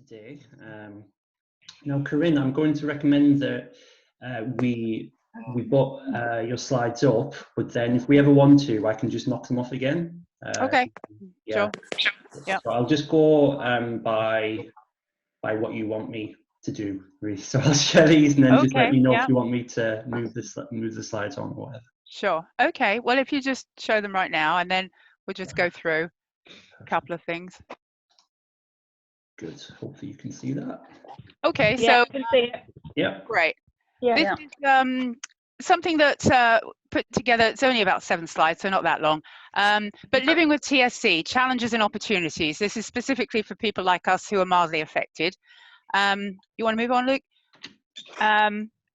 today. Now, Corinne, I'm going to recommend that we put your slides up, but then if we ever want to, I can just knock them off again. Okay. Yeah. Sure. Yeah. So I'll just go by what you want me to do, really. So I'll share these and then just let me know if you want me to move the slides on or whatever. Sure. Okay. Well, if you just show them right now, and then we'll just go through a couple of things. Good. Hopefully you can see that. Okay. Yeah, So I can see it. Yeah. great. Yeah. This is something that's put together. It's only about 7 slides, so not that long. But living with TSC, challenges and opportunities. This is specifically for people like us who are mildly affected. You want to move on, Luke?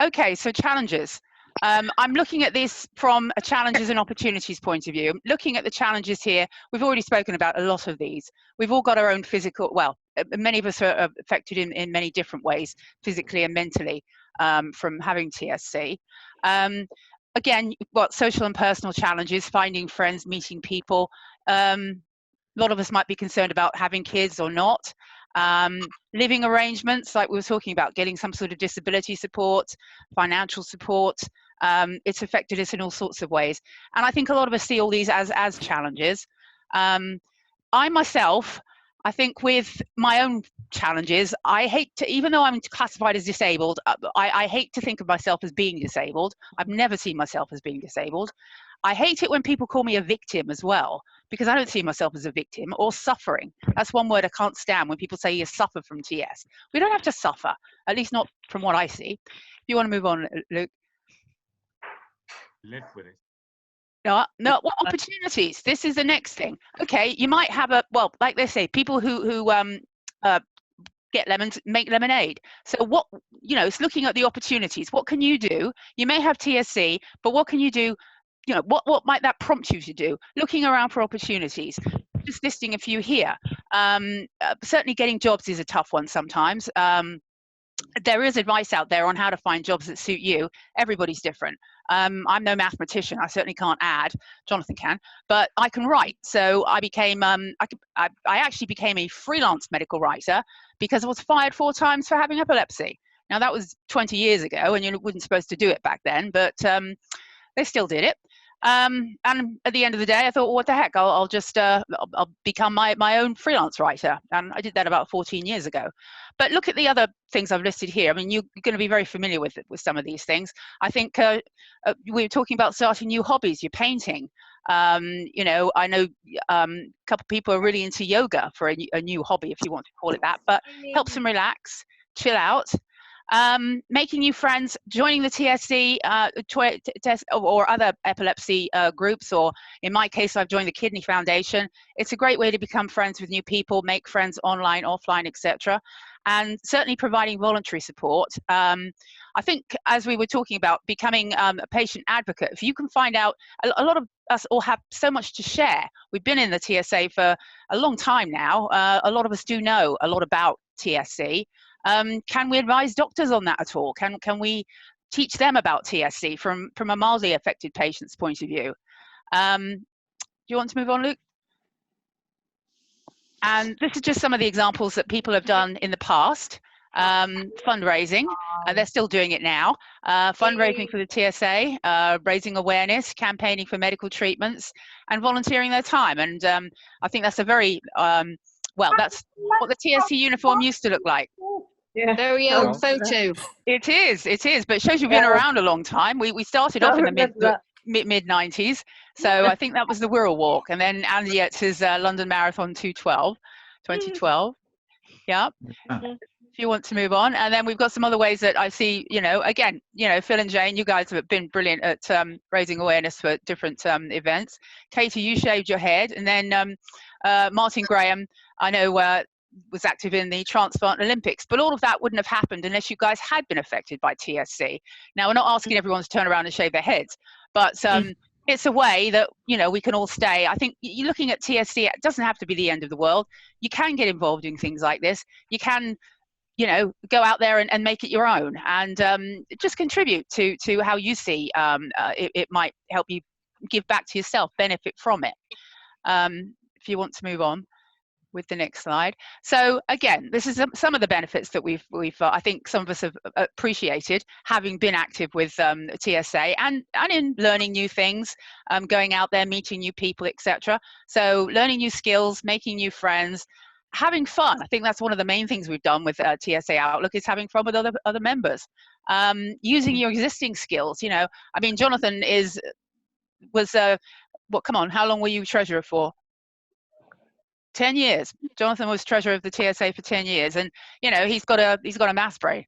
Okay, so challenges. I'm looking at this from a challenges and opportunities point of view. Looking at the challenges here, we've already spoken about a lot of these. We've all got our own physical, well, many of us are affected in many different ways, physically and mentally, from having TSC. Again, you've got social and personal challenges, finding friends, meeting people. A lot of us might be concerned about having kids or not. Living arrangements, like we were talking about, getting some sort of disability support, financial support. It's affected us in all sorts of ways. And I think a lot of us see all these as challenges. I myself, I think with my own challenges, I hate to, even though I'm classified as disabled, I hate to think of myself as being disabled. I've never seen myself as being disabled. I hate it when people call me a victim as well, because I don't see myself as a victim, or suffering. That's one word I can't stand, when people say you suffer from TS. We don't have to suffer, at least not from what I see. If you want to move on, Luke. Live with it. No, what opportunities? This is the next thing. Okay, you might have well, like they say, people who get lemons, make lemonade. So what, it's looking at the opportunities. What can you do? You may have TSC, but what can you do? What might that prompt you to do? Looking around for opportunities. Just listing a few here. Certainly getting jobs is a tough one sometimes. There is advice out there on how to find jobs that suit you. Everybody's different. I'm no mathematician. I certainly can't add. Jonathan can, but I can write. So I became, I actually became a freelance medical writer because I was fired 4 times for having epilepsy. Now that was 20 years ago, and you weren't supposed to do it back then, but they still did it. And at the end of the day, I thought, well, what the heck? I'll just I'll become my own freelance writer, and I did that about 14 years ago. But look at the other things I've listed here. I mean, you're going to be very familiar with some of these things. I think we were talking about starting new hobbies. You're painting. I know a couple of people are really into yoga for a new hobby, if you want to call it that. But helps them relax, chill out. Making new friends, joining the TSC or other epilepsy groups, or in my case, I've joined the Kidney Foundation. It's a great way to become friends with new people, make friends online, offline, etc. And certainly providing voluntary support. I think, as we were talking about, becoming a patient advocate, if you can find out, a lot of us all have so much to share. We've been in the TSA for a long time now. A lot of us do know a lot about TSC. Can we advise doctors on that at all? Can we teach them about TSC from a mildly affected patient's point of view? Do you want to move on, Luke? And this is just some of the examples that people have done in the past. Fundraising, they're still doing it now. Fundraising for the TSA, raising awareness, campaigning for medical treatments, and volunteering their time. And I think that's a very, well, that's what the TSC uniform used to look like. Yeah. Very old photo. It is, but it shows you've been around a long time. We started off in the mid-90s, so I think that was the Wirral Walk, and then Andy Yates' London Marathon 2012. Yeah. If you want to move on. And then we've got some other ways that I see, again, Phil and Jane, you guys have been brilliant at raising awareness for different events. Katie, you shaved your head. And then Martin Graham, I know was active in the Transplant Olympics, but all of that wouldn't have happened unless you guys had been affected by TSC. Now, we're not asking everyone to turn around and shave their heads, but it's a way that, we can all stay. I think you're looking at TSC, it doesn't have to be the end of the world. You can get involved in things like this. You can, go out there and make it your own, and just contribute to how you see it might help you give back to yourself, benefit from it. If you want to move on, with the next slide. So again, this is some of the benefits that we've I think some of us have appreciated, having been active with TSA and in learning new things, going out there, meeting new people, etc. So learning new skills, making new friends, having fun. I think that's one of the main things we've done with TSA Outlook, is having fun with other members. Using your existing skills. You know, I mean, Jonathan was come on, how long were you treasurer for? 10 years. Jonathan was treasurer of the TSA for 10 years, and you know, he's got a maths brain,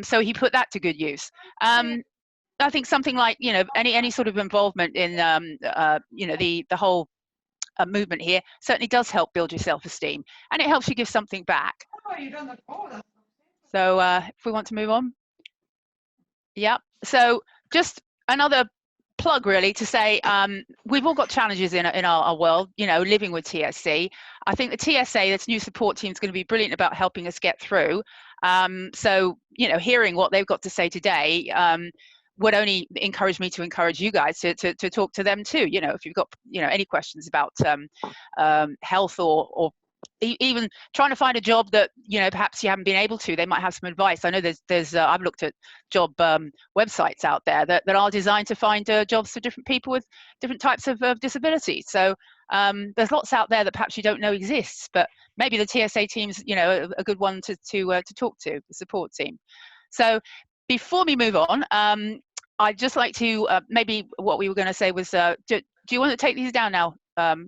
so he put that to good use. I think something like, you know, any sort of involvement in you know, the whole movement here certainly does help build your self-esteem, and it helps you give something back. So if we want to move on. Yeah, so just another plug really to say, we've all got challenges in our world, you know, living with TSC. I think the TSA, this new support team, is going to be brilliant about helping us get through. So, you know, hearing what they've got to say today would only encourage me to encourage you guys to talk to them too. You know, if you've got, you know, any questions about health or even trying to find a job that, you know, perhaps you haven't been able to, they might have some advice. I know there's I've looked at job websites out there that are designed to find jobs for different people with different types of disabilities. So there's lots out there that perhaps you don't know exists, but maybe the TSA team's, you know, a good one to talk to, the support team. So before we move on, I'd just like to maybe what we were going to say was, do you want to take these down now,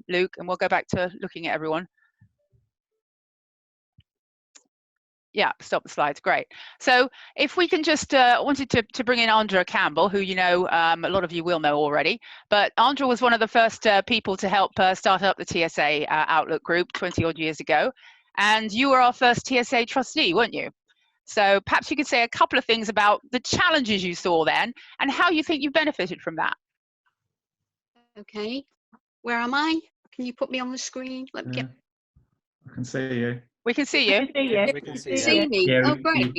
Luke, and we'll go back to looking at everyone. Yeah, stop the slides. Great. So if we can just, wanted to bring in Andra Campbell, who, you know, a lot of you will know already, but Andra was one of the first people to help start up the TSA Outlook group 20 odd years ago. And you were our first TSA trustee, weren't you? So perhaps you could say a couple of things about the challenges you saw then and how you think you benefited from that. Okay, where am I? Can you put me on the screen? Let me get. I can see you. We can see you. We can see See you. me? Yeah, Oh, great.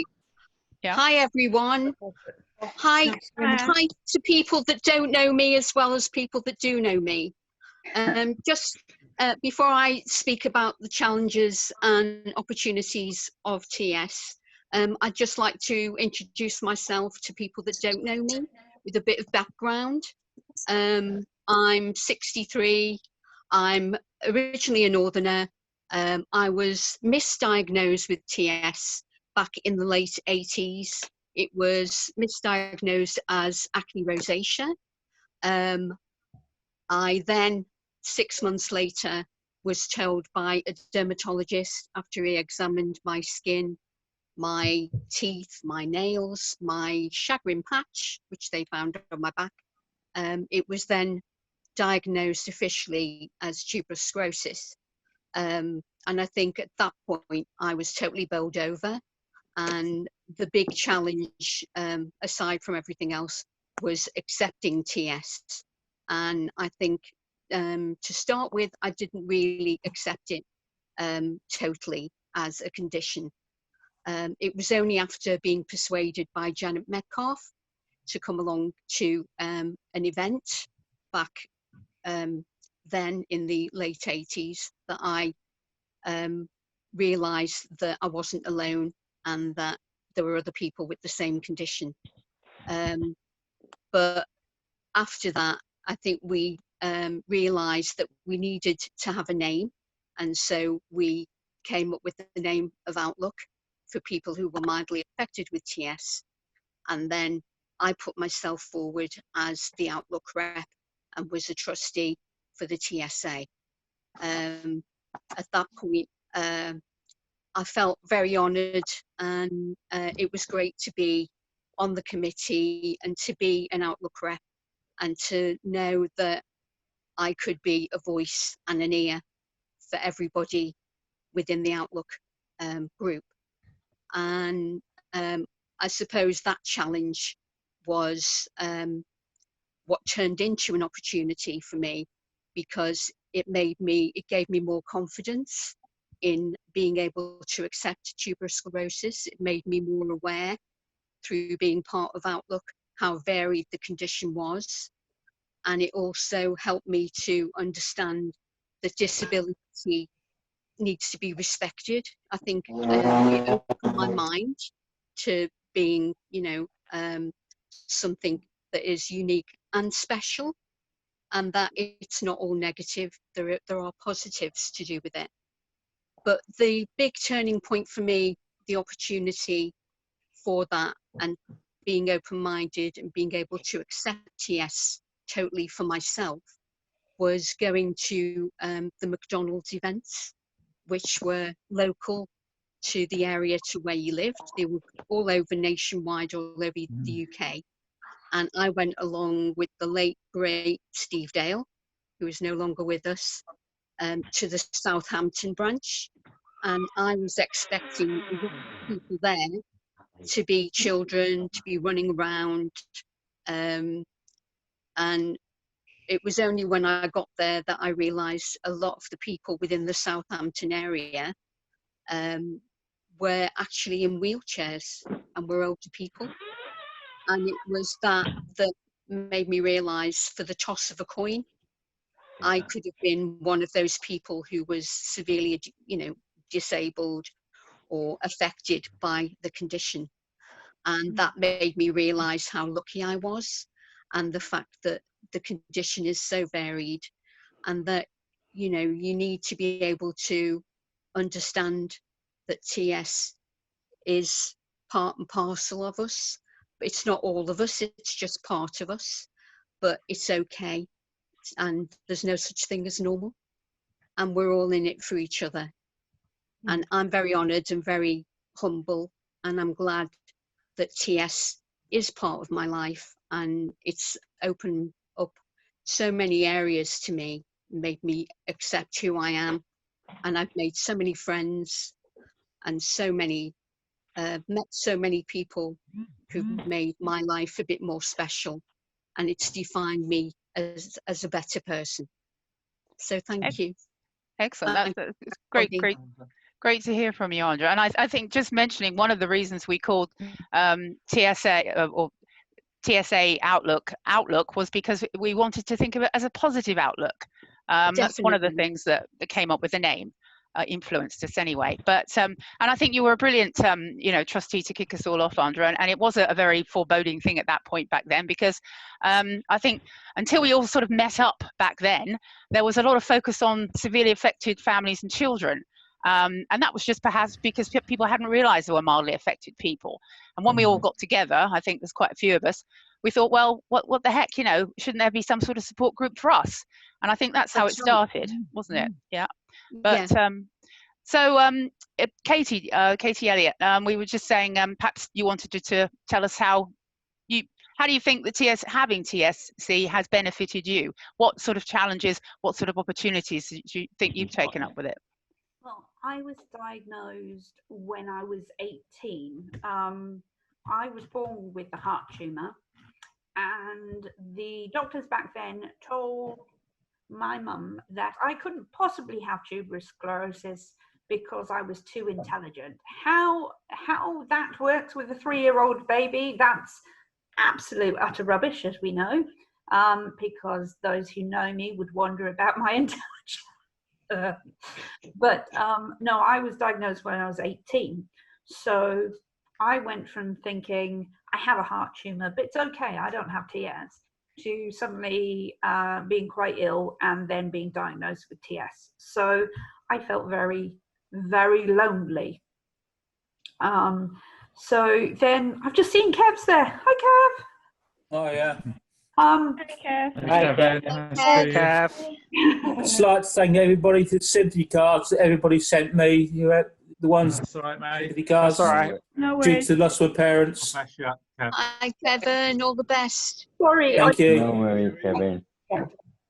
Yeah. Hi, everyone. Hi to people that don't know me as well as people that do know me. Just before I speak about the challenges and opportunities of TS, I'd just like to introduce myself to people that don't know me with a bit of background. I'm 63. I'm originally a Northerner. I was misdiagnosed with TS back in the late 80s. It was misdiagnosed as acne rosacea. I then, 6 months later, was told by a dermatologist, after he examined my skin, my teeth, my nails, my chagrin patch, which they found on my back, it was then diagnosed officially as tuberous sclerosis. And I think at that point I was totally bowled over, and the big challenge, aside from everything else, was accepting TS. And I think to start with, I didn't really accept it totally as a condition. It was only after being persuaded by Janet Metcalf to come along to an event back then in the late 80s that I realised that I wasn't alone and that there were other people with the same condition. But after that, I think we realised that we needed to have a name, and so we came up with the name of Outlook for people who were mildly affected with TS. And then I put myself forward as the Outlook rep and was a trustee for the TSA. At that point, I felt very honoured, and it was great to be on the committee and to be an Outlook rep and to know that I could be a voice and an ear for everybody within the Outlook group. And I suppose that challenge was what turned into an opportunity for me, because it gave me more confidence in being able to accept tuberous sclerosis. It made me more aware through being part of Outlook how varied the condition was. And it also helped me to understand that disability needs to be respected. I think it opened my mind to being, something that is unique and special, and that it's not all negative. There are positives to do with it. But the big turning point for me, the opportunity for that, and being open-minded and being able to accept TS totally for myself, was going to the McDonald's events, which were local to the area to where you lived. They were all over nationwide, all over the UK. And I went along with the late, great Steve Dale, who is no longer with us, to the Southampton branch. And I was expecting people there to be children, to be running around. And it was only when I got there that I realised a lot of the people within the Southampton area were actually in wheelchairs and were older people. And it was that made me realise, for the toss of a coin, I could have been one of those people who was severely, disabled or affected by the condition. And that made me realise how lucky I was, and the fact that the condition is so varied, and that, you need to be able to understand that TS is part and parcel of us. It's not all of us, it's just part of us, but it's okay. And there's no such thing as normal. And we're all in it for each other. And I'm very honoured and very humble, and I'm glad that TS is part of my life, and it's opened up so many areas to me, made me accept who I am. And I've made so many friends, and met so many people who've made my life a bit more special, and it's defined me as a better person. So thank you. Excellent. That's great to hear from you, Andra. And I think, just mentioning, one of the reasons we called TSA or TSA Outlook was because we wanted to think of it as a positive outlook. That's one of the things that came up with the name. Influenced us anyway, but and I think you were a brilliant trustee to kick us all off, Andra, and it was a very foreboding thing at that point back then, because I think until we all sort of met up back then, there was a lot of focus on severely affected families and children, and that was just perhaps because people hadn't realised there were mildly affected people. And when we all got together, I think there's quite a few of us, we thought, well, what the heck, shouldn't there be some sort of support group for us? And I think that's how it started, wasn't it? Yeah. But so Katie Elliott, we were just saying, perhaps you wanted to tell us how do you think the having TSC has benefited you? What sort of challenges, what sort of opportunities do you think you've taken up with it? Well, I was diagnosed when I was 18. I was born with a heart tumour, and the doctors back then told my mum that I couldn't possibly have tuberous sclerosis because I was too intelligent. How that works with a 3-year-old baby, that's absolute utter rubbish, as we know, because those who know me would wonder about my intelligence. But no, I was diagnosed when I was 18. So I went from thinking I have a heart tumour, but it's okay, I don't have TS, to suddenly being quite ill and then being diagnosed with TS. So I felt very, very lonely. So then I've just seen Kev's there. Hi, Kev. Oh yeah. Hey, Kev. Hi, Kev. I'd just like to thank everybody for the sympathy cards that everybody sent me. The ones That's all right, mate. sympathy cards. That's all right. No Due worries. to the loss of my parents. Bless you, Kev. Hi, Kevin. All the best. Sorry. Thank you. No worries, Kevin.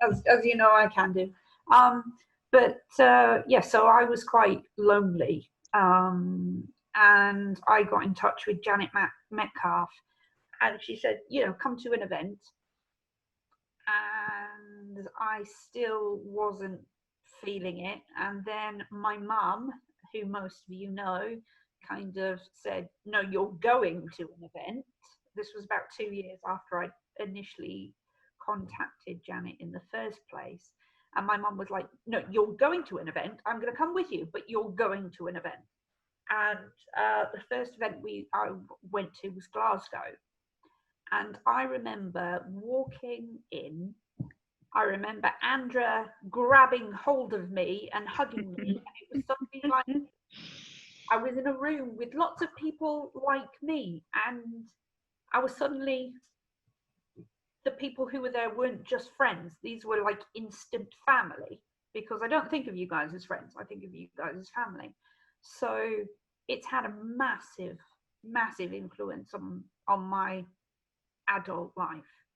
As you know, I can do. Yeah, so I was quite lonely. And I got in touch with Janet Metcalf, and she said, come to an event. And I still wasn't feeling it. And then my mum, who most of you know, kind of said, no, you're going to an event. This was about 2 years after I initially contacted Janet in the first place. And my mum was like, no, you're going to an event. I'm going to come with you, but you're going to an event. And the first event I went to was Glasgow. And I remember walking in. I remember Andra grabbing hold of me and hugging me. And it was something like I was in a room with lots of people like me. And I was suddenly, the people who were there weren't just friends. These were like instant family, because I don't think of you guys as friends. I think of you guys as family. So it's had a massive, massive influence on my adult life,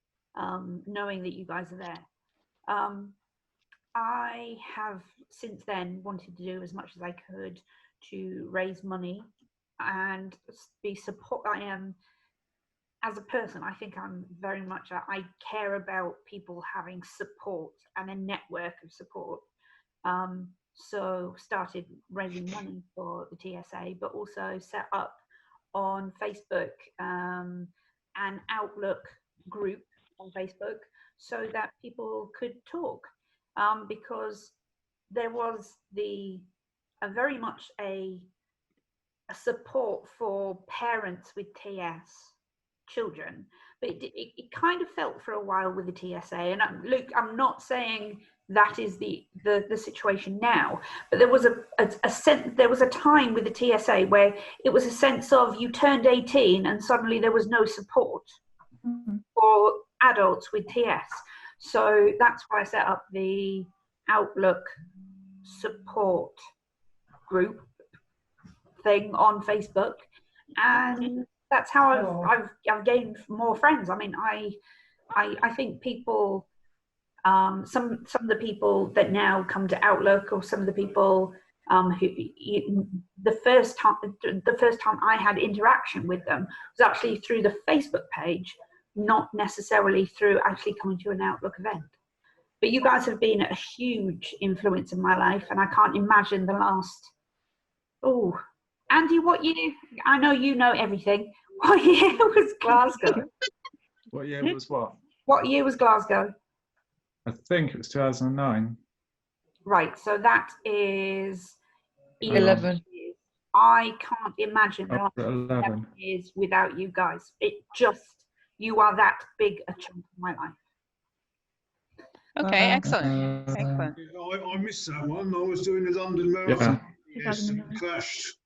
knowing that you guys are there. I have since then wanted to do as much as I could to raise money and be support. I am, as a person, I think I'm very much, I care about people having support and a network of support. So started raising money for the TSA, but also set up on Facebook an Outlook group on Facebook so that people could talk, because there was very much a support for parents with TS children, but it kind of felt for a while with the TSA. And Luke, I'm not saying that is the situation now, but there was there was a time with the TSA where it was a sense of you turned 18 and suddenly there was no support for adults with TS. So that's why I set up the Outlook support group thing on Facebook, and that's how I've gained more friends. I mean, I think people, some of the people that now come to Outlook, or some of the people who the first time I had interaction with them was actually through the Facebook page, not necessarily through actually coming to an Outlook event. But you guys have been a huge influence in my life, and I can't imagine the last. Oh, Andy, what year? I know you know everything. What year was Glasgow? What year was what? What year was Glasgow? I think it was 2009. Right, so that is 11. years. I can't imagine the last 11 11 years without you guys. You are that big a chunk of my life. Okay, excellent. Excellent. I missed that one. I was doing the London Marathon. Yeah. Yes, and crashed.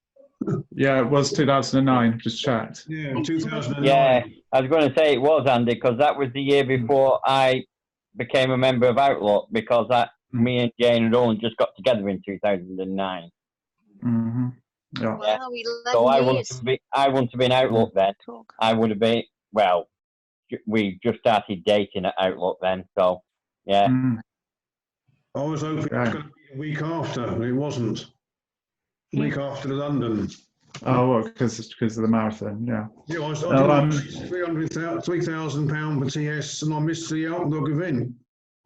Yeah, it was 2009. Just checked. Yeah, 2009. Yeah, I was going to say it was, Andy, because that was the year before I became a member of Outlook, because me and Jane had only just got together in 2009. Mm-hmm. Yeah. Wow, 11 So I want to be in Outlook then. I would have been, well, we just started dating at Outlook then, so yeah. I was hoping it was going to be a week after, and it wasn't. A week after London. Oh, well, because of the marathon, yeah. Yeah, I did £3,000 for TS, and I missed the Outlook event.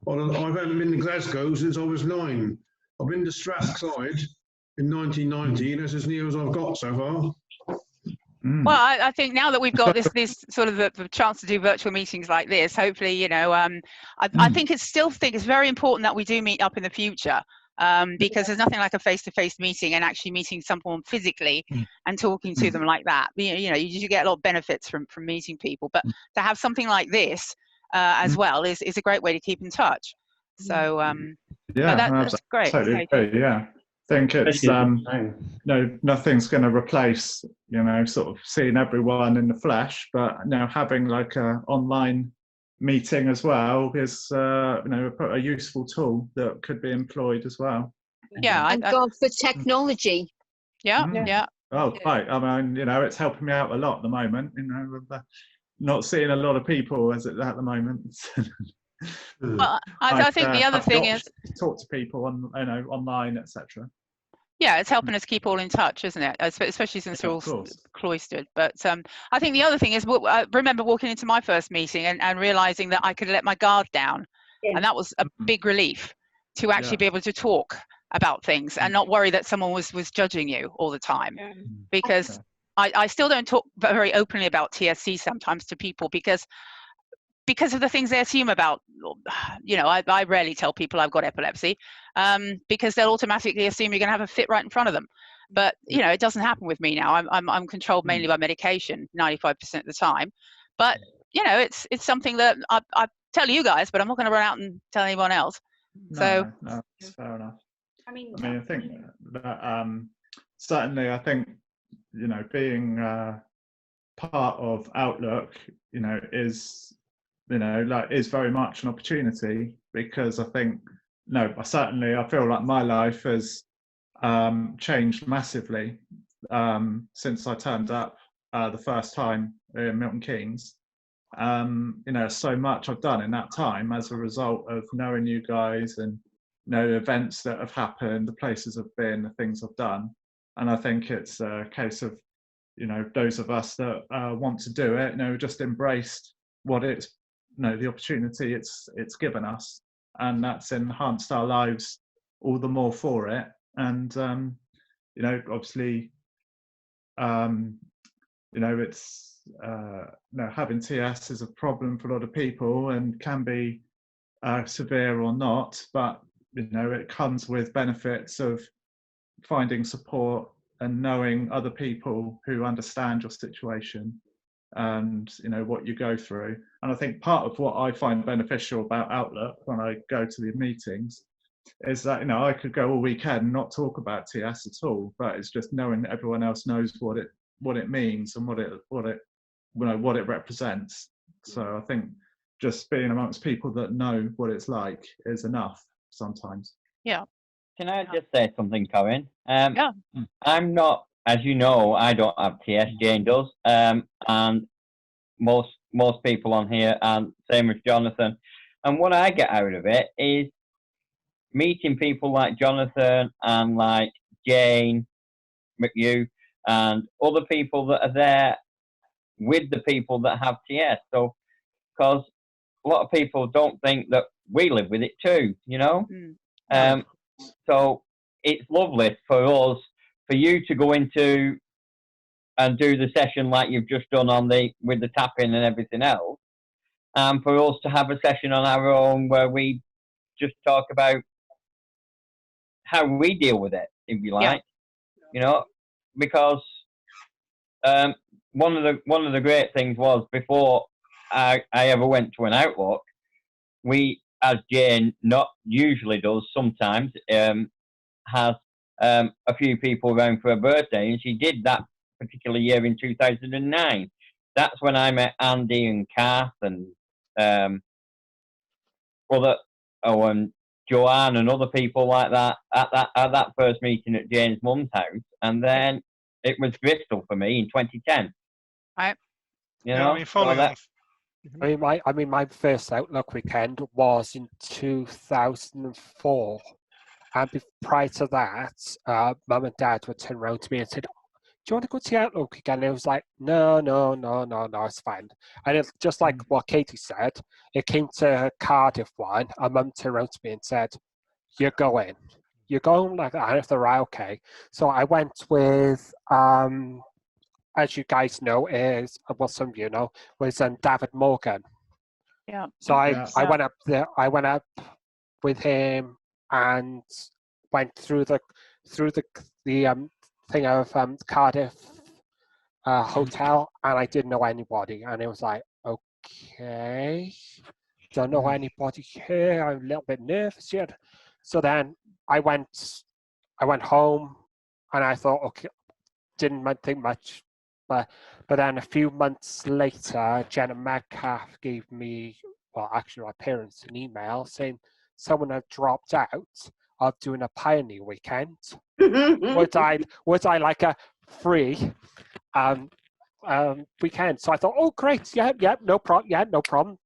I haven't been to Glasgow since I was 9. I've been to Strathclyde in 1990, and that's as near as I've got so far. Well, I think now that we've got this sort of the chance to do virtual meetings like this, hopefully, you know, I think it's very important that we do meet up in the future, because there's nothing like a face-to-face meeting and actually meeting someone physically and talking to them like that. You know, you get a lot of benefits from meeting people, but to have something like this as well is a great way to keep in touch. So yeah, that's great. Totally agree, yeah. I think it's no, nothing's going to replace, you know, sort of seeing everyone in the flesh, but you know, having like a online meeting as well is you know, a useful tool that could be employed as well. Yeah, Thank God for technology. Yeah, yeah. Oh, right. I mean, you know, it's helping me out a lot at the moment. You know, with not seeing a lot of people at the moment. Well, I think the other thing is talk to people on, you know, online, etc. Yeah, it's helping us keep all in touch, isn't it? Especially since we're all cloistered. But I think the other thing is, I remember walking into my first meeting and realizing that I could let my guard down, and that was a big relief to actually be able to talk about things and not worry that someone was judging you all the time, because I still don't talk very openly about TSC sometimes to people, because because of the things they assume about, you know, I rarely tell people I've got epilepsy, because they'll automatically assume you're going to have a fit right in front of them. But you know, it doesn't happen with me now. I'm controlled mainly by medication 95% of the time. But you know, it's something that I tell you guys, but I'm not going to run out and tell anyone else. So No, that's fair enough. I mean, I think that certainly, I think, you know, being part of Outlook, you know, is, you know, like, is very much an opportunity, because I think, no, I feel like my life has changed massively since I turned up the first time in Milton Keynes. You know, so much I've done in that time as a result of knowing you guys, and you know, events that have happened, the places I've been, the things I've done. And I think it's a case of, you know, those of us that want to do it, you know, just embraced what it's, you know, the opportunity it's given us, and that's enhanced our lives all the more for it. And you know, obviously, you know, it's you know, having TS is a problem for a lot of people, and can be severe or not, but you know, it comes with benefits of finding support and knowing other people who understand your situation and, you know, what you go through. And I think part of what I find beneficial about Outlook when I go to the meetings is that, you know, I could go all weekend and not talk about TS at all, but it's just knowing that everyone else knows what it means and what it represents. So I think just being amongst people that know what it's like is enough sometimes. yeah. Can I just say something, Corinne? Yeah. I'm not, as you know, I don't have TS. Jane does, and most people on here, and same as Jonathan. And what I get out of it is meeting people like Jonathan and like Jane McHugh and other people that are there with the people that have TS. So, because a lot of people don't think that we live with it too, you know. So it's lovely for us, for you to go into and do the session like you've just done with the tapping and everything else, and for us to have a session on our own where we just talk about how we deal with it, if you like, you know, because one of the great things was, before I ever went to an Outlook, we, as Jane not usually does, sometimes has a few people around for her birthday, and she did that particular year in 2009. That's when I met Andy and Kath and and Joanne and other people like that at that first meeting at Jane's mum's house, and then it was Bristol for me in 2010. Right. You know, I mean, my first Outlook weekend was in 2004, and prior to that, Mum and Dad would turn around to me and said, "Do you want to go to Outlook again?" And I was like, no, it's fine. And it's just like what Katie said, it came to Cardiff one, and Mum turned around to me and said, you're going like that. And if they're right, okay. So I went with, as you guys know, some of you know, was David Morgan. Yeah. So I went up there. I went up with him and went through the thing of Cardiff hotel, and I didn't know anybody, and it was like, okay, don't know anybody here. I'm a little bit nervous yet. So then I went home, and I thought, okay, didn't think much, but then a few months later, Jenna Metcalf gave me, well, actually my parents, an email saying someone had dropped out of doing a pioneer weekend. Would I like a free weekend? So I thought, oh great, no problem.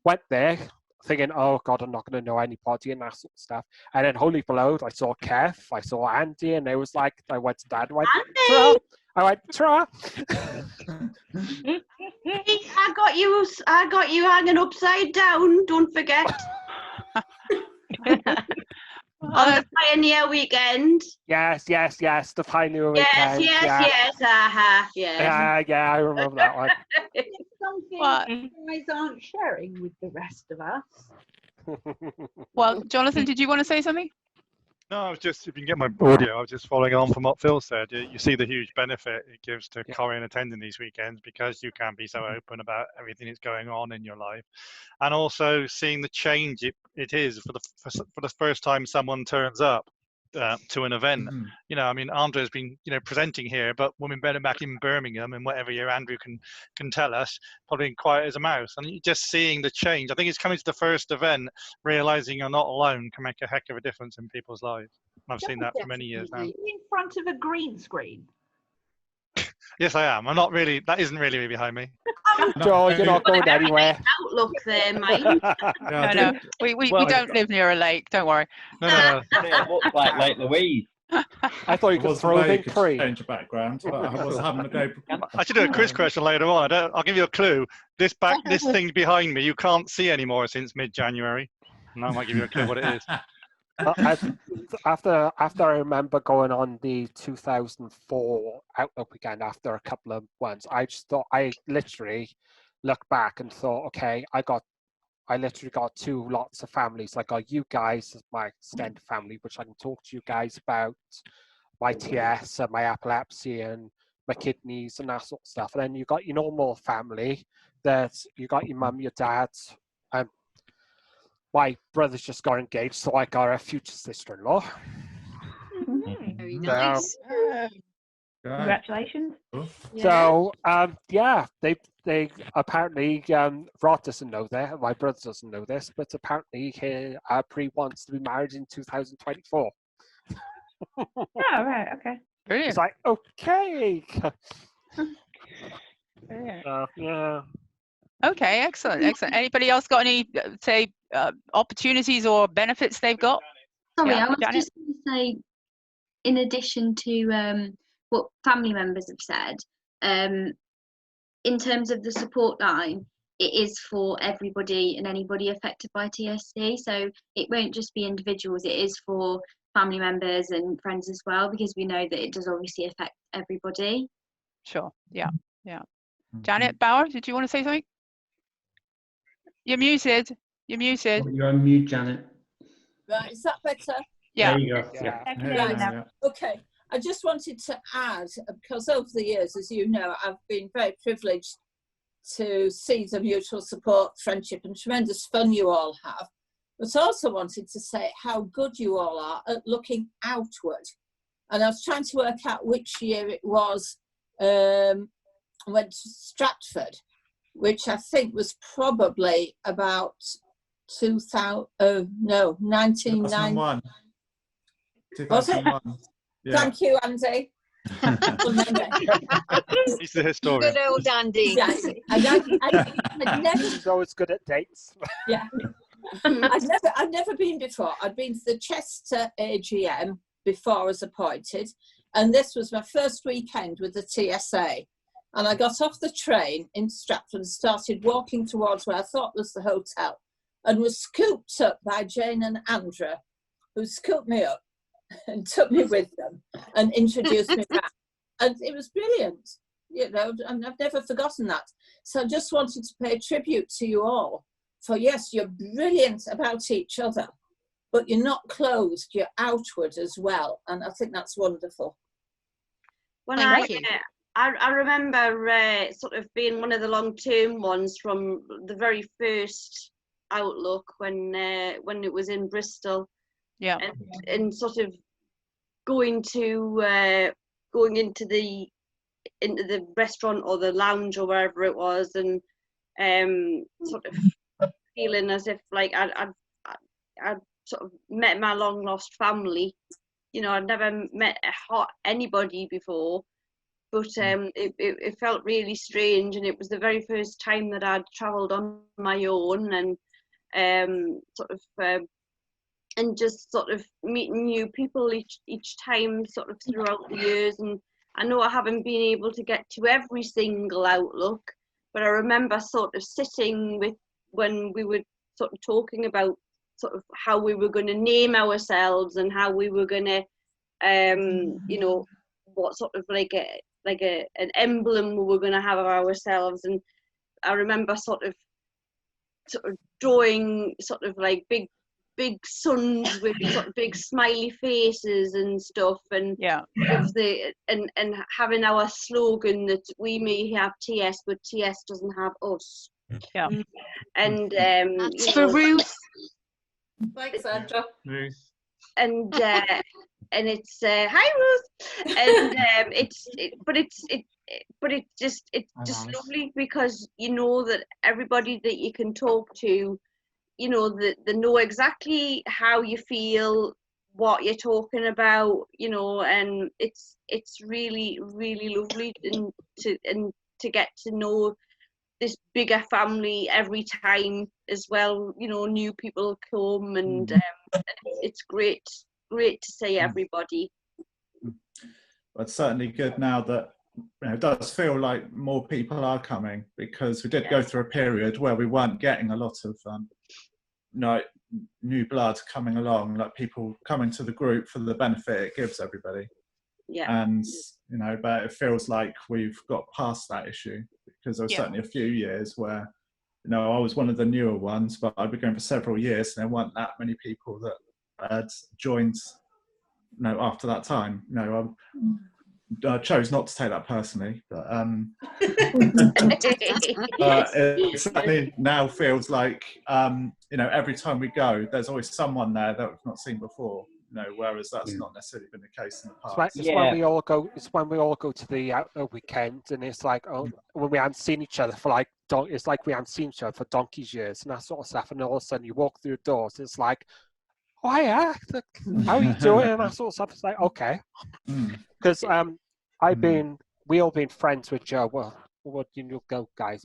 Went there thinking, oh God, I'm not going to know anybody and that sort of stuff. And then holy below, I saw Kev, I saw Andy, and it was like, I went to Dad and went, Tra! I went, Tra! I got you hanging upside down, don't forget. On the Pioneer weekend. Yes, the Pioneer weekend. Yes, Yeah, I remember that one. What? You guys aren't sharing with the rest of us. Well, Jonathan, did you want to say something? No, I was just, if you can get my audio, I was just following on from what Phil said. You see the huge benefit it gives to Corinne attending these weekends because you can be so open about everything that's going on in your life. And also seeing the change it is for the first time someone turns up to an event. You know, I mean, Andre's been, you know, presenting here, but women better back in Birmingham and whatever year Andrew can tell us, probably quiet as a mouse. And just seeing the change, I think it's coming to the first event, realizing you're not alone can make a heck of a difference in people's lives. I've seen that for many years now. In front of a green screen. Yes, I am. I'm not really, that isn't really behind me. George, you're not going anywhere. Outlook there, mate. No, we don't live near a lake. Don't worry. No. It looks like Lake Louise. I thought you could throw them in cream. Change of background, but I was having a go. I should do a quiz question later on. I'll give you a clue. This thing behind me, you can't see anymore since mid-January. And that might give you a clue what it is. After I remember going on the 2004 Outlook weekend after a couple of ones, I just thought, I literally looked back and thought, okay, I literally got two lots of families. I got you guys as my extended family, which I can talk to you guys about my TS and my epilepsy and my kidneys and that sort of stuff. And then you got your normal family that you got your mum, your dad, and my brother's just got engaged, so I got a future sister-in-law. Very nice. Congratulations. So yeah, they apparently Rod doesn't know that, my brother doesn't know this, but apparently Pre wants to be married in 2024. Oh, right, okay. Brilliant. It's like, okay. Yeah. Okay, excellent. Anybody else got any opportunities or benefits they've got? Sorry, Yeah, I was Janet? just going to say, in addition to what family members have said, in terms of the support line, it is for everybody and anybody affected by TSC. So it won't just be individuals, it is for family members and friends as well, because we know that it does obviously affect everybody. Sure, yeah. Janet Bauer, did you want to say something? You're muted. You're on mute, Janet. Right, is that better? Yeah. There you go. Yeah. Okay. I just wanted to add, because over the years, as you know, I've been very privileged to see the mutual support, friendship and tremendous fun you all have, but also wanted to say how good you all are at looking outward. And I was trying to work out which year it was I went to Stratford, which I think was probably about 1990. 2001. Was it? Yeah. Thank you, Andy. He's the historian. Good old Andy. Yeah, I'd never, He's always good at dates. yeah. I'd never been before. I'd been to the Chester AGM before I was appointed, and this was my first weekend with the TSA. And I got off the train in Stratford and started walking towards where I thought was the hotel, and was scooped up by Jane and Andrew, who scooped me up and took me with them and introduced me back. And it was brilliant, you know, and I've never forgotten that. So I just wanted to pay tribute to you all for, yes, you're brilliant about each other, but you're not closed, you're outward as well. And I think that's wonderful. When I remember sort of being one of the long-term ones from the very first Outlook when it was in Bristol. Yeah. And sort of going into the restaurant or the lounge or wherever it was, and sort of feeling as if like I'd sort of met my long lost family. You know, I'd never met anybody before, but it felt really strange, and it was the very first time that I'd travelled on my own, and and just sort of meeting new people each time sort of throughout the years. And I know I haven't been able to get to every single Outlook, but I remember sort of sitting with, when we were sort of talking about sort of how we were going to name ourselves and how we were going to, you know, what sort of like an emblem we were going to have of ourselves. And I remember sort of drawing sort of like big suns with sort of big smiley faces and stuff, and and having our slogan that we may have TS, but TS doesn't have us. Yeah. And that's for Ruth. Thanks, Sandra. Ruth. And it's hi Ruth, and it's just lovely, because you know that everybody that you can talk to, you know, that they know exactly how you feel, what you're talking about, you know, and it's really, really lovely to get to know this bigger family every time as well. You know, new people come, and it's great to see everybody. But it's certainly good now that, you know, it does feel like more people are coming, because we did go through a period where we weren't getting a lot of new blood coming along, like people coming to the group for the benefit it gives everybody. Yeah. And you know, but it feels like we've got past that issue, because there was certainly a few years where, you know, I was one of the newer ones, but I'd been going for several years, and there weren't that many people that had joined, you know, after that time. You know, I chose not to take that personally, but it certainly now feels like, you know, every time we go, there's always someone there that we've not seen before. You know, whereas that's not necessarily been the case in the past. It's when we all go. It's when we all go to the weekend, and it's like, oh, when we haven't seen each other for like, it's like we haven't seen each other for donkey's years and that sort of stuff. And all of a sudden, you walk through the doors, it's like, oh yeah, how are you doing? And that sort of stuff. It's like, okay, because we all been friends with Joe. Well, what you know, go guys.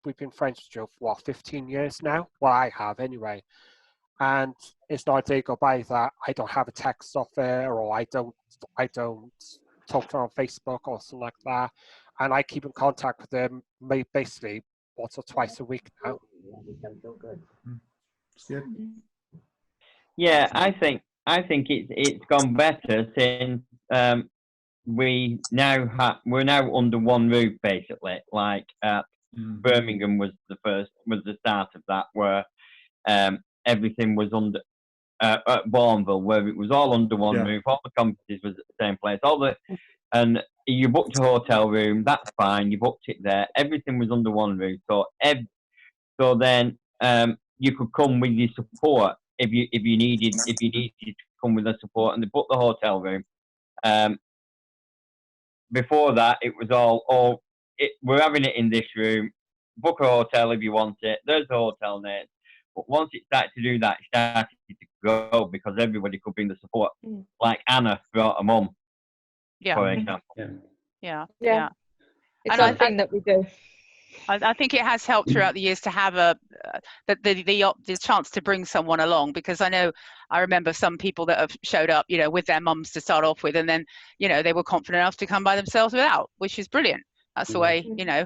We've been friends with Joe for what, 15 years now. Well, I have anyway. And it's not a day go by that I don't have a text off her, or I don't talk to her on Facebook or something like that. And I keep in contact with them basically once or twice a week now. Yeah, I think it's gone better since we're now under one roof basically. Like Birmingham was the start of that, where everything was under at Bourneville, where it was all under one roof. All the conferences was at the same place. And you booked a hotel room, that's fine. You booked it there. Everything was under one roof. So then you could come with your support if you needed to come with the support, and they booked the hotel room. Before that, it was all we're having it in this room. Book a hotel if you want it. There's the hotel name. But once it started to do that, it started to go, because everybody could bring the support. Like Anna brought her mum, for example. Yeah. It's something that we do. I think it has helped throughout the years to have the chance to bring someone along, because I remember some people that have showed up, you know, with their mums to start off with, and then, you know, they were confident enough to come by themselves without, which is brilliant. That's the way, you know,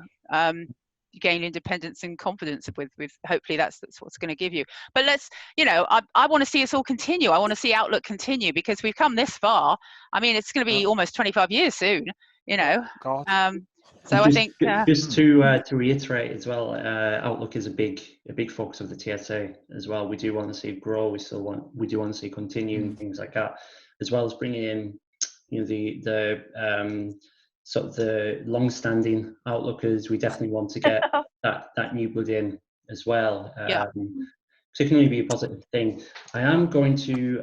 you gain independence and confidence with hopefully that's what's going to give you. But let's, you know, I want to see us all continue. I want to see Outlook continue, because we've come this far. I mean, it's going to be almost 25 years soon, you know. So I think just to reiterate as well, Outlook is a big focus of the TSA as well. We do want to see it grow. We do want to see it continue and things like that, as well as bringing in, you know, the sort of the long-standing Outlookers. We definitely want to get that new blood in as well. So it can only be a positive thing. I am going to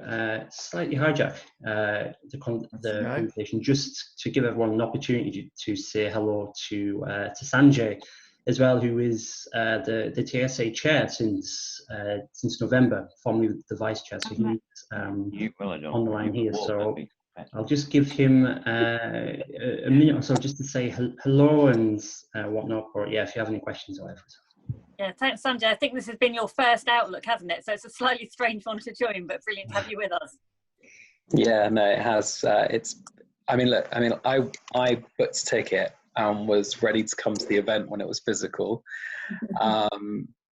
slightly hijack the conversation, just to give everyone an opportunity to say hello to Sanjay as well, who is the TSA chair since November, formerly the vice chair. So he's on the line here. So I'll just give him a minute or so just to say hello and whatnot. Or if you have any questions or whatever. Yeah, thanks, Sanjay. I think this has been your first Outlook, hasn't it? So it's a slightly strange one to join, but brilliant to have you with us. Yeah, no, it has. I booked a ticket and was ready to come to the event when it was physical.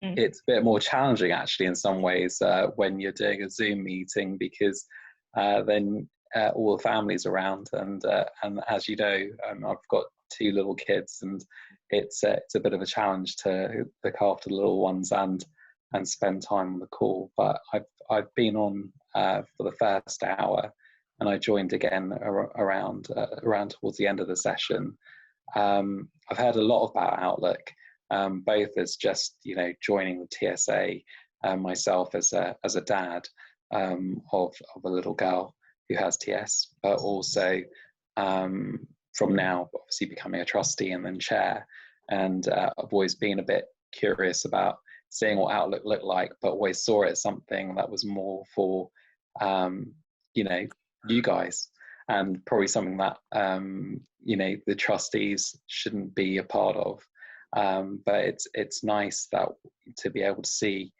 It's a bit more challenging, actually, in some ways, when you're doing a Zoom meeting, because then all the family's around, and as you know, I've got 2 little kids, and it's a bit of a challenge to look after the little ones and spend time on the call. But I've been on for the first hour, and I joined again around towards the end of the session. I've heard a lot about Outlook, both as just joining the TSA, myself as a dad of a little girl who has TS, but also from now obviously becoming a trustee and then chair. And I've always been a bit curious about seeing what Outlook looked like, but always saw it as something that was more for you guys, and probably something that the trustees shouldn't be a part of. But it's nice that to be able to see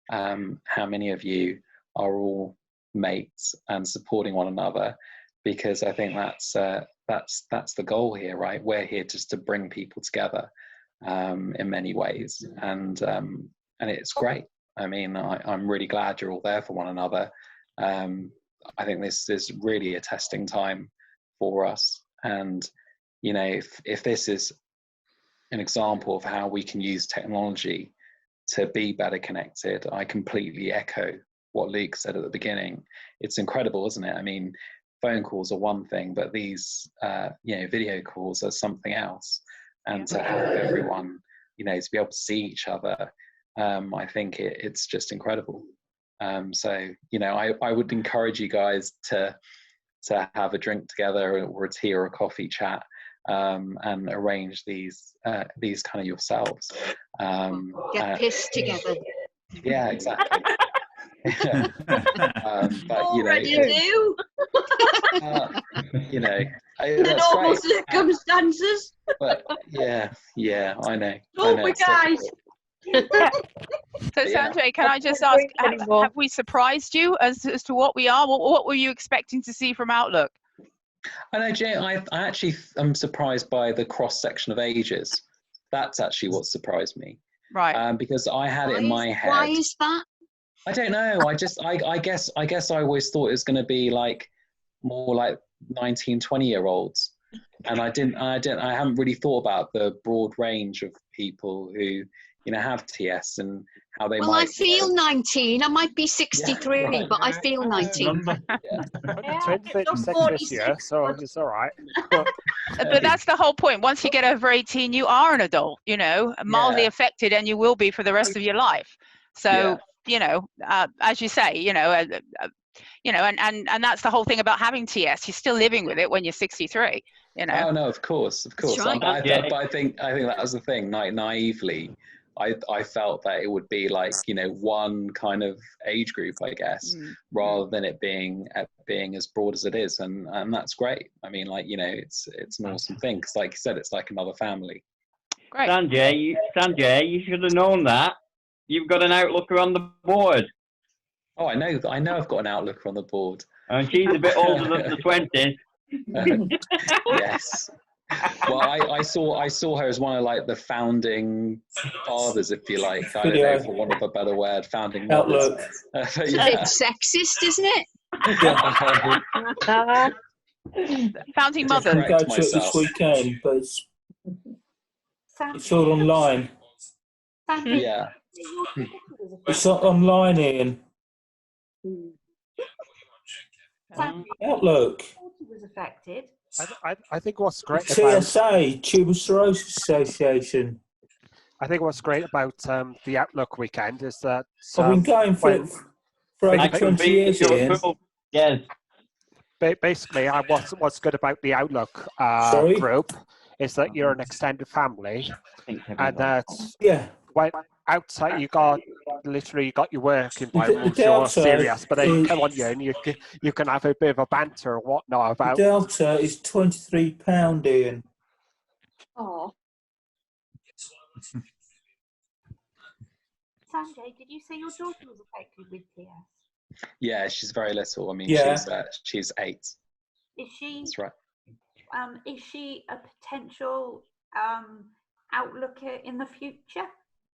how many of you are all mates and supporting one another, because I think that's the goal here, right? We're here just to bring people together in many ways, and it's great. I mean, I'm really glad you're all there for one another. I think this is really a testing time for us, and if this is an example of how we can use technology to be better connected, I completely echo what Luke said at the beginning. It's incredible, isn't it? I mean, phone calls are one thing, but these video calls are something else, and to have everyone to be able to see each other, I think it's just incredible. So I would encourage you guys to have a drink together, or a tea or a coffee chat, and arrange these kind of yourselves. Get pissed together. Yeah, exactly. But Already do. The normal circumstances. But yeah, I know. Oh my guys. So Sanjay, can I just ask, have we surprised you as to what we are? What were you expecting to see from Outlook? I know, Jay, I actually am surprised by the cross section of ages. That's actually what surprised me. Right. Because I had it in my head. Why is that? I don't know. I guess I always thought it was going to be like more like 19, 20-year-olds. And I haven't really thought about the broad range of people who have TS and how they might. Well, I feel 19. I might be 63, yeah, right. But I feel 19. Turned 36 this year, so it's all right. But that's the whole point. Once you get over 18, you are an adult, mildly affected, and you will be for the rest of your life. So, as you say, and that's the whole thing about having TS. You're still living with it when you're 63. Oh no, of course. Right. But I think that was the thing. Naively, I felt that it would be like one kind of age group, I guess, rather than it being as broad as it is, and that's great. I mean, it's an awesome thing, because like you said, it's like another family. Great. Sanjay, you should have known that. You've got an Outlooker on the board. Oh, I know I've got an Outlooker on the board. And she's a bit older than the 20s. Yes. Well, I saw her as one of like the founding fathers, if you like. I don't know, for want of a better word, founding Outlook. It's sexist, isn't it? Founding mothers. I go to it this weekend, but it's all online. Yeah. It's not online, Ian. Outlook. Was affected. I think what's great about TSA, Tuberculosis Association. I think what's great about the Outlook weekend is that I've been going for over 20 years, Ian. Yes. Basically, what's good about the Outlook group is that you're an extended family, and that's when outside you got your work environment, you're serious, but then you come on you and you can have a bit of a banter or whatnot about. The Delta is £23, Ian. Oh. Sanjay, did you say your daughter was affected with TS? Yeah, she's very little. I mean, she's 8. Is she? That's right. Is she a potential outlooker in the future?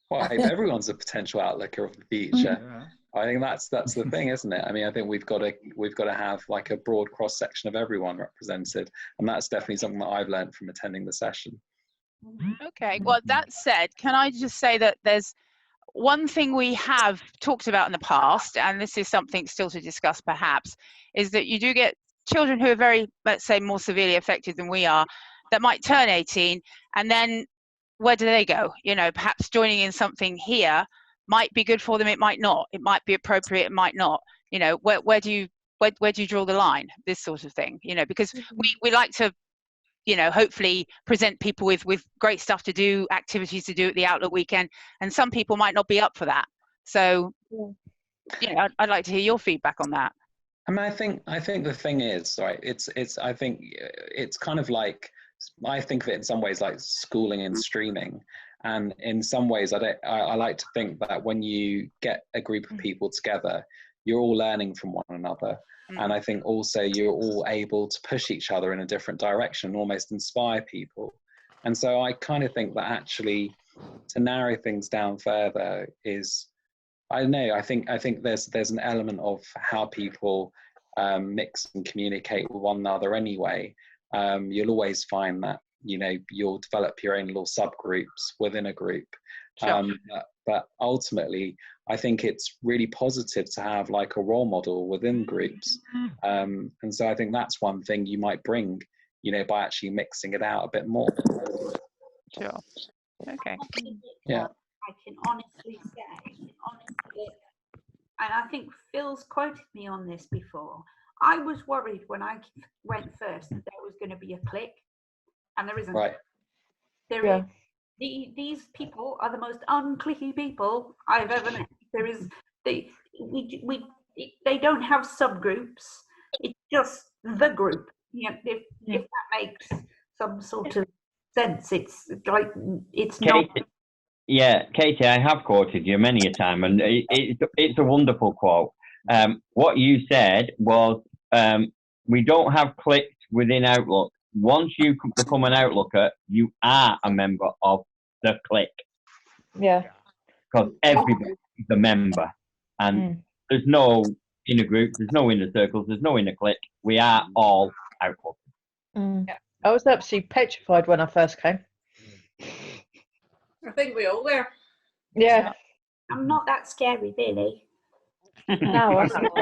Well, I hope everyone's a potential outlooker of the future. Yeah. I think that's the thing, isn't it? I mean, I think we've got to have like a broad cross section of everyone represented, and that's definitely something that I've learned from attending the session. Okay, well, that said, can I just say that there's one thing we have talked about in the past, and this is something still to discuss perhaps, is that you do get children who are very, let's say, more severely affected than we are, that might turn 18, and then where do they go? You know, perhaps joining in something here might be good for them, it might not. It might be appropriate, it might not. You know, where do you draw the line? This sort of thing, you know, because we like to, you know, hopefully present people with great stuff to do, activities to do at the Outlook weekend, and some people might not be up for that. So yeah, I'd like to hear your feedback on that. I mean, I think the thing is, right, I think it's kind of like, I think of it in some ways like schooling and streaming. And in some ways, I like to think that when you get a group of people together, you're all learning from one another. And I think also you're all able to push each other in a different direction, almost inspire people. And so I kind of think that actually to narrow things down further is, I don't know, I think there's an element of how people mix and communicate with one another anyway. You'll always find that, you know, you'll develop your own little subgroups within a group. Sure. But ultimately, I think it's really positive to have like a role model within groups. And so I think that's one thing you might bring, you know, by actually mixing it out a bit more. Sure. Okay. Yeah. I can honestly say, and I think Phil's quoted me on this before, I was worried when I went first that there was going to be a clique, and there isn't. Right. There is. These people are the most unclicky people I've ever met. There is, they don't have subgroups. It's just the group. You know, if that makes some sort of sense, it's like it's not. Yeah, Katie, I have quoted you many a time, and it's a wonderful quote. What you said was, we don't have cliques within Outlook. Once you become an Outlooker, you are a member of the clique. Yeah. Because everybody is a member. And there's no inner group, there's no inner circles, there's no inner clique. We are all Outlook. Yeah. I was absolutely petrified when I first came. I think we all were. Yeah. I'm not that scary, really. No, I think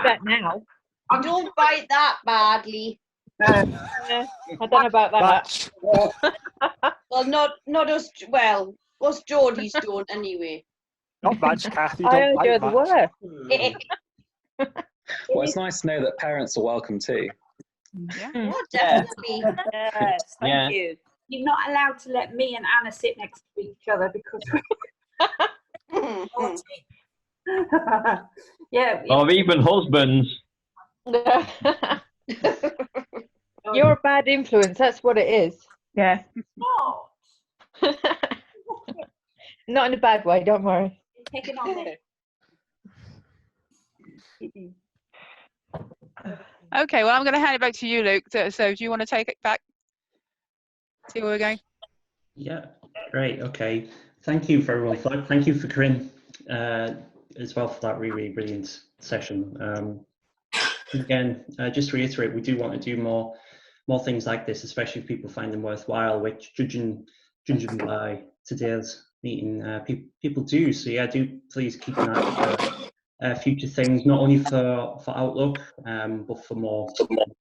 that now. I don't bite that badly. Yeah, I don't know about that. Well, not us. Well, us Geordies don't anyway. Not much, Kathy. I heard you're the worst. Well, it's nice to know that parents are welcome too. Yeah, definitely. Yes, thank you. You're not allowed to let me and Anna sit next to each other because we're yeah. Or even husbands. You're a bad influence, that's what it is. Yeah. Not. Not in a bad way, don't worry. Taking on it. Okay, well, I'm going to hand it back to you, Luke. So do you want to take it back? See where we're going? Yeah, great. Okay. Thank you for everyone. Thank you for Corinne as well for that really brilliant session. Again, just to reiterate, we do want to do more things like this, especially if people find them worthwhile, which judging by today's meeting, people do. So yeah, do please keep an eye for future things, not only for Outlook, but for more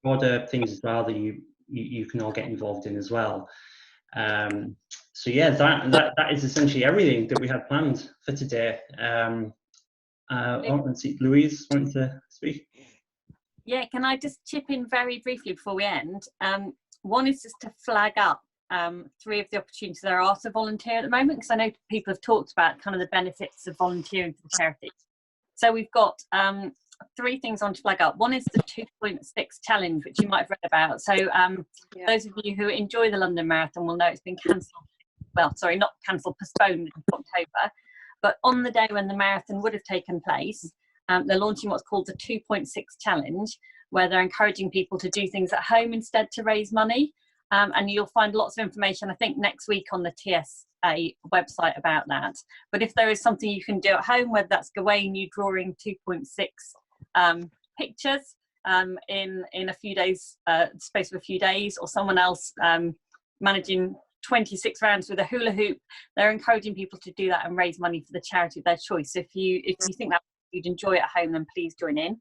broader things as well that you can all get involved in as well. So yeah, that is essentially everything that we had planned for today. Let's see, Louise wanted to speak. Yeah, can I just chip in very briefly before we end? One is just to flag up 3 of the opportunities there are to volunteer at the moment, because I know people have talked about kind of the benefits of volunteering for the charity. So we've got 3 things on to flag up. One is the 2.6 challenge, which you might have read about. So those of you who enjoy the London Marathon will know it's been cancelled. Well, sorry, not cancelled, postponed in October. But on the day when the marathon would have taken place, they're launching what's called the 2.6 challenge, where they're encouraging people to do things at home instead to raise money. And you'll find lots of information, I think, next week on the TSA website about that. But if there is something you can do at home, whether that's Gawain, you drawing 2.6 pictures in a few days, space of a few days, or someone else managing 26 rounds with a hula hoop. They're encouraging people to do that and raise money for the charity of their choice. If you think that you'd enjoy it at home, then please join in.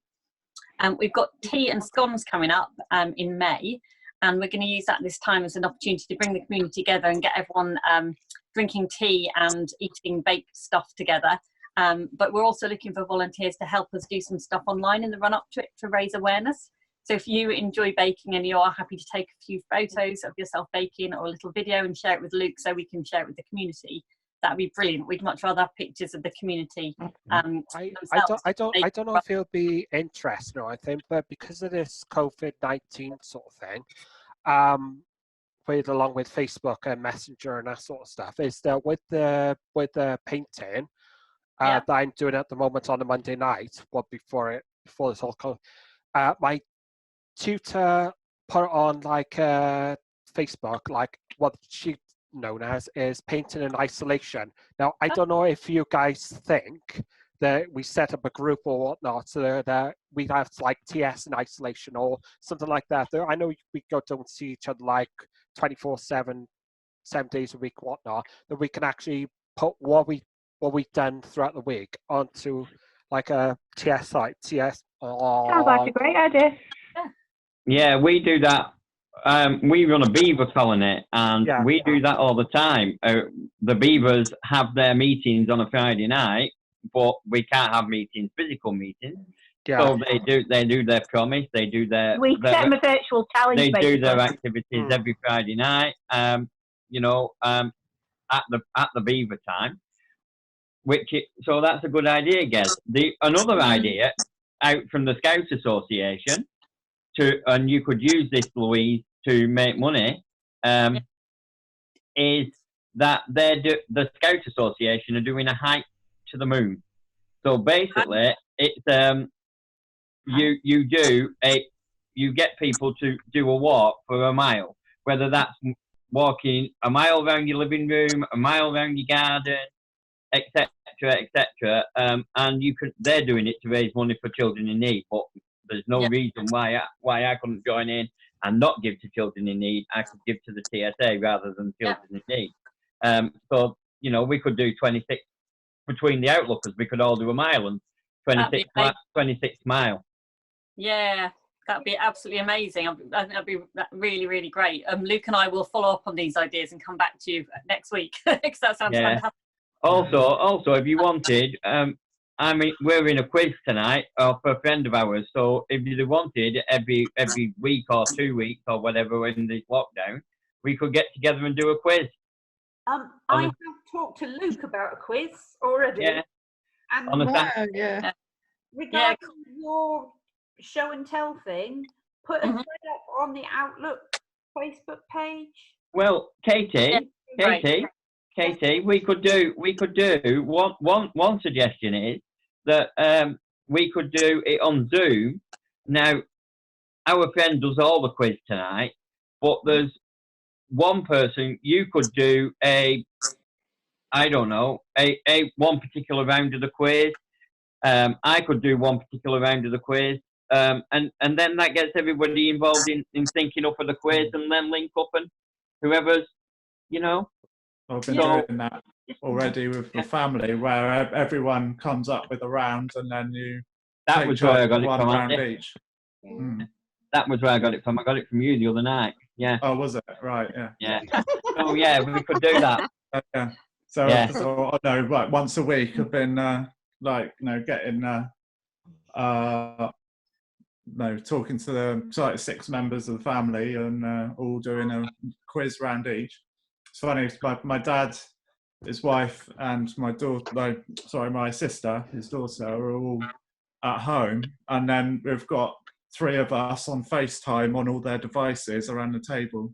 We've got tea and scones coming up in May, and we're going to use that this time as an opportunity to bring the community together and get everyone drinking tea and eating baked stuff together. But we're also looking for volunteers to help us do some stuff online in the run up to it to raise awareness. So if you enjoy baking and you are happy to take a few photos of yourself baking or a little video and share it with Luke so we can share it with the community, that'd be brilliant. We'd much rather have pictures of the community. I don't know if he'll be interested or anything, but because of this COVID-19 sort of thing, along with Facebook and Messenger and that sort of stuff, is that with the painting that I'm doing at the moment on a Monday night, before this all comes, my tutor put it on like Facebook, like what she known as is painting in isolation. Now I don't know if you guys think that we set up a group or whatnot so that we'd have like TS in isolation or something like that. I know we don't see each other like 24/7, 7 days a week, whatnot. That we can actually put what we've done throughout the week onto like a TS site. TS. Sounds like a great idea. Yeah, we do that. We run a beaver colony, and we do that all the time. The beavers have their meetings on a Friday night, but we can't have meetings, physical meetings. Yeah. So they do their promise. They do their. We set them a virtual challenge. They do their activities every Friday night. At the beaver time, so that's a good idea, again. Another idea out from the Scouts Association, and you could use this, Louise, to make money, is that the Scouts Association are doing a hike to the moon. So basically, it's you get people to do a walk for a mile, whether that's walking a mile around your living room, a mile around your garden, etc., etc. And they're doing it to raise money for children in need. But there's no reason why I couldn't join in and not give to children in need. I could give to the TSA rather than children in need. So we could do 26 between the Outlookers. We could all do a mile and 26 mile. Yeah, that'd be absolutely amazing. I think that'd be really, really great. Luke and I will follow up on these ideas and come back to you next week because that sounds fantastic. Also, if you wanted, we're in a quiz tonight for a friend of ours. So if you wanted, every week or 2 weeks or whatever in this lockdown, we could get together and do a quiz. I have talked to Luke about a quiz already. Yeah. And regarding your show and tell thing, put a thread up on the Outlook Facebook page. Well, Katie, we could do one suggestion is that we could do it on Zoom. Now, our friend does all the quiz tonight, but there's one person you could do a one particular round of the quiz. I could do one particular round of the quiz. And then that gets everybody involved in thinking up of the quiz and then link up and whoever's, I've been doing that already with the family where everyone comes up with a round and then you that was where I got it from, round each. That was where I got it from. I got it from you the other night. Yeah. Oh, was it? Right, yeah. Yeah. Oh, yeah, we could do that. Yeah. So, I know, like once a week I've been getting talking to the 6 members of the family and all doing a quiz round each. It's funny, my dad, his wife, and my sister, his daughter, are all at home, and then we've got 3 of us on FaceTime on all their devices around the table,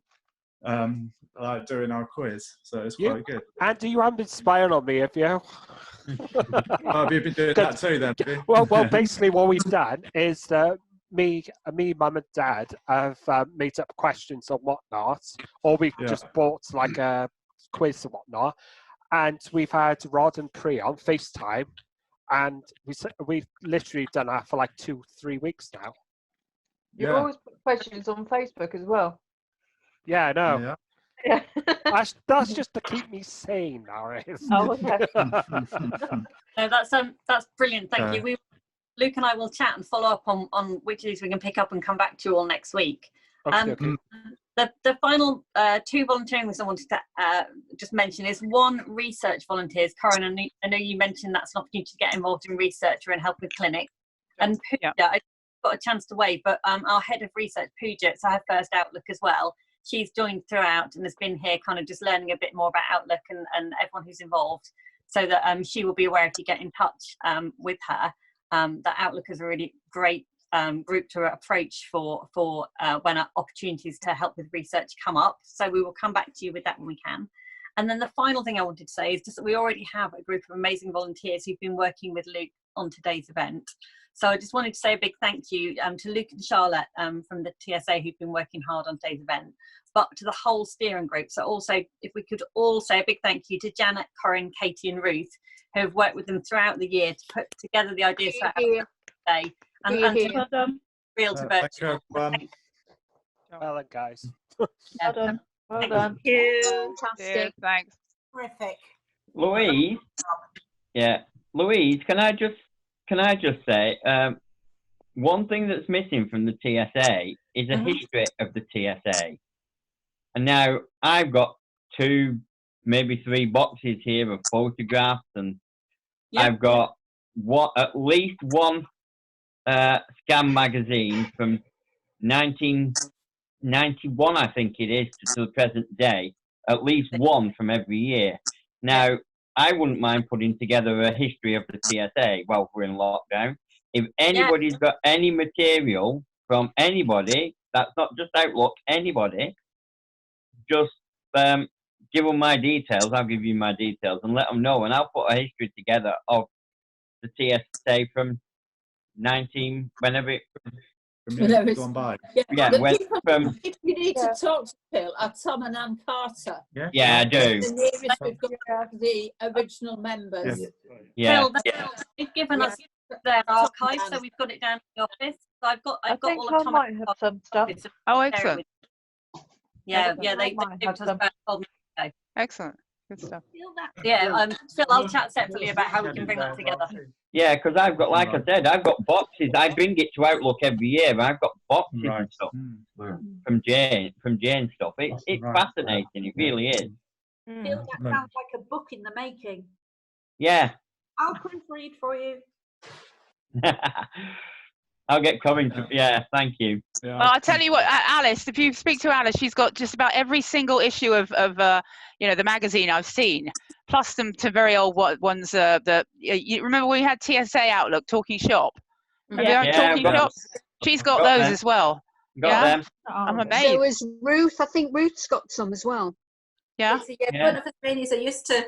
doing our quiz. So it's quite good. Andy, you haven't been spying on me, have you? Have you been doing that too, then? Well, basically what we've done is that me, mum and dad have made up questions and whatnot, or we just bought like a quiz and whatnot, and we've had Rod and Pri on FaceTime, and we've literally done that for like 2-3 weeks now. You always put questions on Facebook as well. Yeah, I know. That's just to keep me sane, Aris. Oh, okay. No, that's brilliant. Thank you. Luke and I will chat and follow up on which of these we can pick up and come back to you all next week. Okay. The final two volunteering things I wanted to just mention is one, research volunteers. Corinne, I know you mentioned that's an opportunity to get involved in research and help with clinics. And Pooja, I got a chance to wait, but our head of research, Pooja, it's her first Outlook as well. She's joined throughout and has been here kind of just learning a bit more about Outlook and everyone who's involved, so that she will be aware if you get in touch with her. That Outlook is a really great group to approach for when opportunities to help with research come up. So we will come back to you with that when we can. And then the final thing I wanted to say is just that we already have a group of amazing volunteers who've been working with Luke on today's event. So I just wanted to say a big thank you to Luke and Charlotte from the TSA who've been working hard on today's event, but to the whole steering group. So also, if we could all say a big thank you to Janet, Corinne, Katie and Ruth, who have worked with them throughout the year to put together the ideas for today. And to real to virtual. Well done, guys. Well done. Well done. Thank you. Cheers, thanks. Terrific. Louise, Louise, can I just say one thing that's missing from the TSA is a history of the TSA. And now I've got 2, maybe 3 boxes here of photographs, and I've got at least one Scan magazine from 1991, I think it is, to the present day. At least one from every year. Now, I wouldn't mind putting together a history of the TSA while we're in lockdown. If anybody's got any material from anybody, that's not just Outlook, anybody, just give them my details. I'll give you my details and let them know, and I'll put a history together of the TSA from whenever it's gone by. People you need to talk to, Phil, are Tom and Ann Carter. Yeah, I do. The nearest we've got the original members. Yeah. Phil, they've given us their archive, so we've got it down in the office. So I've got all of Tom. Might have some stuff. Oh, excellent. Yeah, they gave us about 12 minutes ago. Excellent. Good stuff. Yeah, Phil, I'll chat separately about how we can bring that together. Yeah, because I've got, like I said, I've got boxes. I bring it to Outlook every year. I've got boxes and stuff from Jane stuff. It's fascinating. It really is. Phil, that sounds like a book in the making. Yeah. I'll proofread for you. I'll get coming to. Yeah, thank you. Well, I'll tell you what, Alice. If you speak to Alice, she's got just about every single issue of the magazine I've seen, plus some to very old ones. You remember we had TSA Outlook, Talking Shop. Remember Talking Shop? She's got those as well. Got them. I'm amazed. So is Ruth. I think Ruth's got some as well. Yeah. One of the trainees I used to.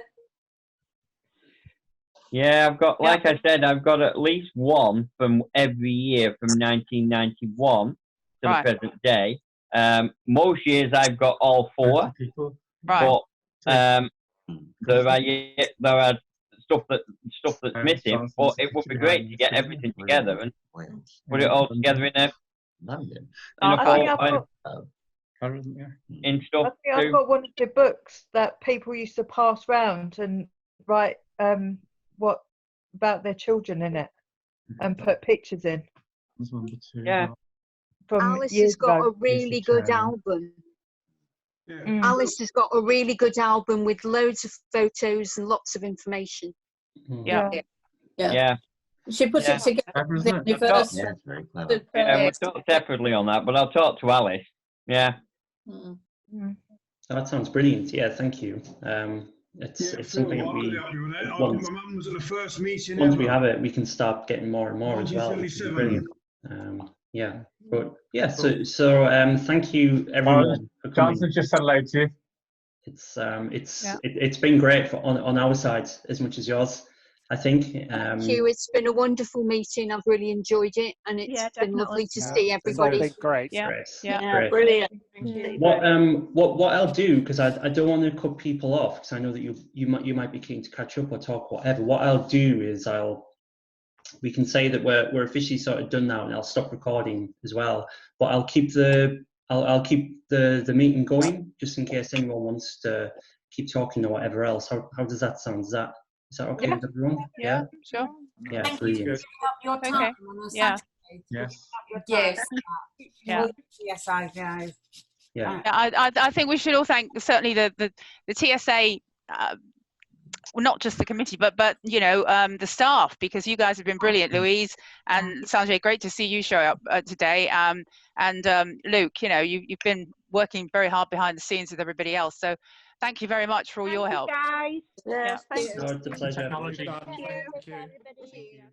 Yeah, I've got, like I said, I've got at least one from every year from 1991 to the present day. Most years I've got all 4, but there are stuff that's missing. But it would be great to get everything together and put it all together in stuff. I think I've got one of the books that people used to pass round and write what about their children in it and put pictures in. Yeah. Alice has got a really good album. Alice has got a really good album with loads of photos and lots of information. Yeah. She put it together. We'll talk separately on that, but I'll talk to Alice. Yeah. That sounds brilliant. Yeah, thank you. It's something that we once we have it, we can start getting more and more as well. Brilliant. So thank you everyone for coming. Johnson just said hello to you. It's been great on our side as much as yours, I think. Thank you. It's been a wonderful meeting. I've really enjoyed it, and it's been lovely to see everybody. It's great. Great. Brilliant. What I'll do, because I don't want to cut people off, because I know that you might be keen to catch up or talk whatever. What I'll do is we can say that we're officially sort of done now, and I'll stop recording as well. But I'll keep the I'll keep the meeting going just in case anyone wants to keep talking or whatever else. How does that sound? Is that okay with everyone? Yeah, sure. Yeah, Thank you brilliant. for your time Okay. on a Yeah. Saturday. Yes. Yes. Yeah. Yes, I know. Yeah. I think we should all thank certainly the TSA. Well, not just the committee, but you know, the staff, because you guys have been brilliant. Louise and Sanjay, great to see you show up today. And Luke, you know, you've been working very hard behind the scenes with everybody else. So thank you very much for all your help. Guys. Yes, thank you. No, it's a pleasure. Technology. Thank you. Thank you.